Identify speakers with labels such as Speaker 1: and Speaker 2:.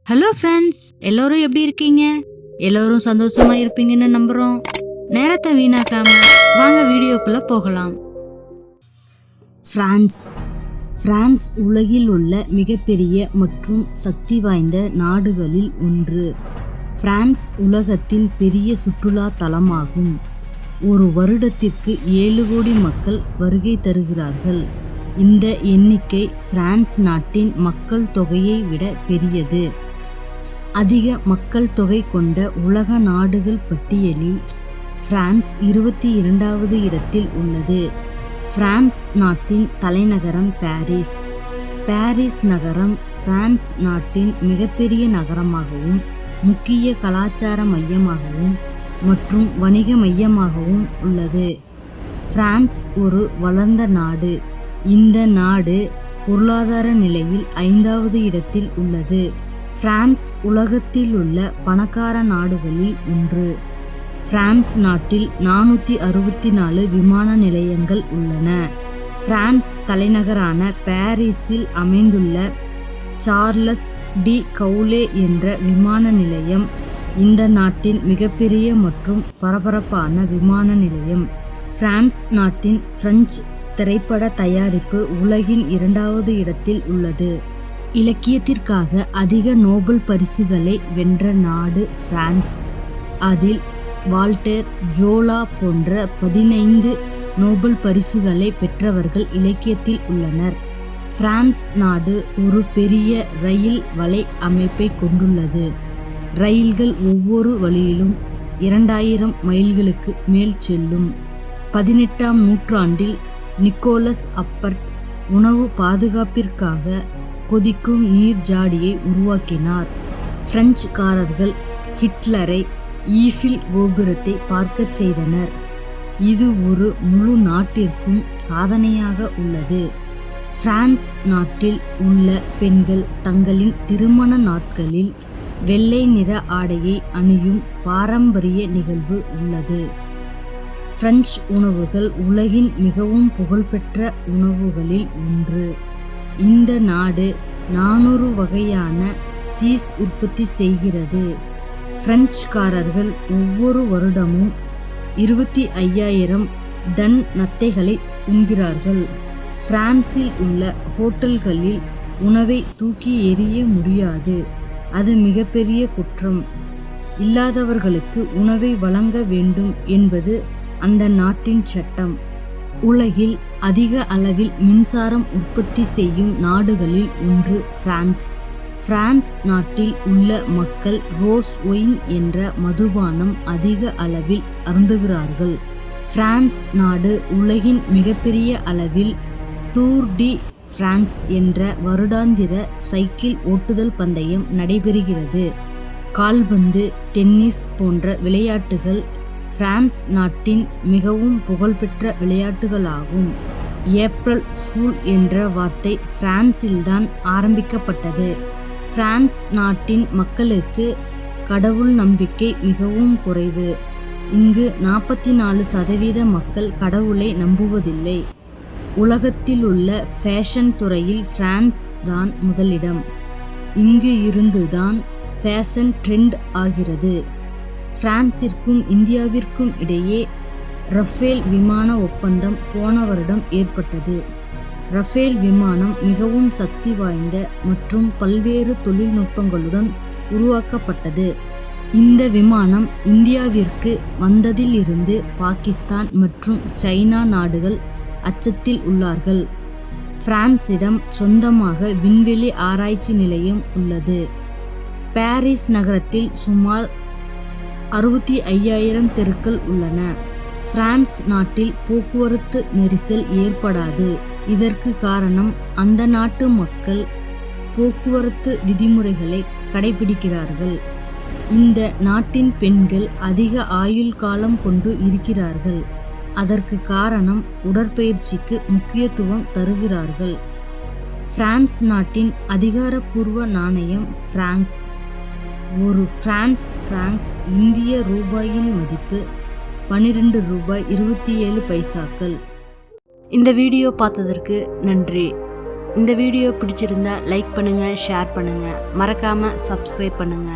Speaker 1: Hello friends, எல்லோரும் எப்படி இருக்கீங்க? எல்லோரும் சந்தோஷமா இருப்பீங்கன்னு நம்புறோம். நேரத்தை வீணாக்காம வாங்க வீடியோக்குள்ள போகலாம். பிரான்ஸ் உலகில் உள்ள மிகப்பெரிய மற்றும் சக்தி வாய்ந்த நாடுகளில் ஒன்று. பிரான்ஸ் உலகத்தின் பெரிய சுற்றுலா தலமாகும். ஒரு வருடத்திற்கு 7 கோடி மக்கள் வருகை தருகிறார்கள். இந்த எண்ணிக்கை பிரான்ஸ் நாட்டின் மக்கள் தொகையை விட பெரியது. அதிக மக்கள் தொகை கொண்ட உலக நாடுகள் பட்டியலில் பிரான்ஸ் 22வது இடத்தில் உள்ளது. பிரான்ஸ் நாட்டின் தலைநகரம் பாரிஸ். பாரிஸ் நகரம் பிரான்ஸ் நாட்டின் மிகப்பெரிய நகரமாகவும் முக்கிய கலாச்சார மையமாகவும் மற்றும் வணிக மையமாகவும் உள்ளது. பிரான்ஸ் ஒரு வளர்ந்த நாடு. இந்த நாடு பொருளாதார நிலையில் 5வது இடத்தில் உள்ளது. பிரான்ஸ் உலகத்தில் உள்ள பணக்கார நாடுகளில் ஒன்று. பிரான்ஸ் நாட்டில் 464 விமான நிலையங்கள் உள்ளன. பிரான்ஸ் தலைநகரான பாரிஸில் அமைந்துள்ள சார்லஸ் டி கவுலே என்ற விமான நிலையம் இந்த நாட்டின் மிகப்பெரிய மற்றும் பரபரப்பான விமான நிலையம். பிரான்ஸ் நாட்டின் பிரெஞ்சு திரைப்பட தயாரிப்பு உலகின் 2வது இடத்தில் உள்ளது. இலக்கியத்திற்காக அதிக நோபல் பரிசுகளை வென்ற நாடு பிரான்ஸ். அதில் வால்டேர், ஜோலா போன்ற 15 நோபல் பரிசுகளை பெற்றவர்கள் இலக்கியத்தில் உள்ளனர். பிரான்ஸ் நாடு ஒரு பெரிய ரயில் வலை அமைப்பை கொண்டுள்ளது. ரயில்கள் ஒவ்வொரு வழியிலும் 2000 மைல்களுக்கு மேல் செல்லும். 18ஆம் நூற்றாண்டில் நிக்கோலஸ் அப்பர்ட் உணவு பாதுகாப்பிற்காக கொதிக்கும் நீர் ஜாடியை உருவாக்கினார். பிரெஞ்சுக்காரர்கள் ஹிட்லரை ஈஃபில் கோபுரத்தை பார்க்கச் செய்தனர். இது ஒரு முழு நாட்டிற்கும் சாதனையாக உள்ளது. பிரான்ஸ் நாட்டில் உள்ள பெண்கள் தங்களின் திருமண நாட்களில் வெள்ளை நிற ஆடையை அணியும் பாரம்பரிய நிகழ்வு உள்ளது. பிரெஞ்சு உணவுகள் உலகின் மிகவும் புகழ்பெற்ற உணவுகளில் ஒன்று. இந்த நாடு 400 வகையான சீஸ் உற்பத்தி செய்கிறது. பிரெஞ்சுக்காரர்கள் ஒவ்வொரு வருடமும் 25,000 டன் நத்தைகளை உண்கிறார்கள். பிரான்சில் உள்ள ஹோட்டல்களில் உணவை தூக்கி எறிய முடியாது. அது மிகப்பெரிய குற்றம். இல்லாதவர்களுக்கு உணவை வழங்க வேண்டும் என்பது அந்த நாட்டின் சட்டம். உலகில் அதிக அளவில் மின்சாரம் உற்பத்தி செய்யும் நாடுகளில் ஒன்று பிரான்ஸ். பிரான்ஸ் நாட்டில் உள்ள மக்கள் ரோஸ் ஒயின் என்ற மதுபானம் அதிக அளவில் அருந்துகிறார்கள். பிரான்ஸ் நாடு உலகின் மிகப்பெரிய அளவில் டூர் டி பிரான்ஸ் என்ற வருடாந்திர சைக்கிள் ஓட்டுதல் பந்தயம் நடைபெறுகிறது. கால்பந்து, டென்னிஸ் போன்ற விளையாட்டுகள் பிரான்ஸ் நாட்டின் மிகவும் புகழ்பெற்ற விளையாட்டுகளாகும். ஏப்ரல் ஃபூல் என்ற வார்த்தை பிரான்சில்தான் ஆரம்பிக்கப்பட்டது. பிரான்ஸ் நாட்டின் மக்களுக்கு கடவுள் நம்பிக்கை மிகவும் குறைவு. இங்கு 44% மக்கள் கடவுளை நம்புவதில்லை. உலகத்தில் உள்ள ஃபேஷன் துறையில் பிரான்ஸ் தான் முதலிடம். இங்கு இருந்துதான் ஃபேஷன் ட்ரெண்ட் ஆகிறது. பிரான்சிற்கும் இந்தியாவிற்கும் இடையே ரஃபேல் விமான ஒப்பந்தம் போன வருடம் ஏற்பட்டது. ரஃபேல் விமானம் மிகவும் சக்தி வாய்ந்த மற்றும் பல்வேறு தொழில்நுட்பங்களுடன் உருவாக்கப்பட்டது. இந்த விமானம் இந்தியாவிற்கு வந்ததில் இருந்து பாகிஸ்தான் மற்றும் சைனா நாடுகள் அச்சத்தில் உள்ளார்கள். பிரான்சிடம் சொந்தமாக விண்வெளி ஆராய்ச்சி நிலையம் உள்ளது. பாரிஸ் நகரத்தில் சுமார் 65,000 தெருக்கள் உள்ளன. பிரான்ஸ் நாட்டில் போக்குவரத்து நெரிசல் ஏற்படாது. இதற்கு காரணம் அந்த நாட்டு மக்கள் போக்குவரத்து விதிமுறைகளை கடைபிடிக்கிறார்கள். இந்த நாட்டின் பெண்கள் அதிக ஆயுள் காலம் கொண்டு இருக்கிறார்கள். அதற்கு காரணம் உடற்பயிற்சிக்கு முக்கியத்துவம் தருகிறார்கள். பிரான்ஸ் நாட்டின் அதிகாரப்பூர்வ நாணயம் பிராங்க். ஒரு பிரான்ஸ் பிராங்க் இந்திய ரூபாயின் மதிப்பு 12 ரூபாய் 27 பைசாக்கள். இந்த வீடியோ பார்த்ததற்கு நன்றி. இந்த வீடியோ பிடிச்சிருந்தா லைக் பண்ணுங்க, ஷேர் பண்ணுங்க, மறக்காம சப்ஸ்கிரைப் பண்ணுங்க.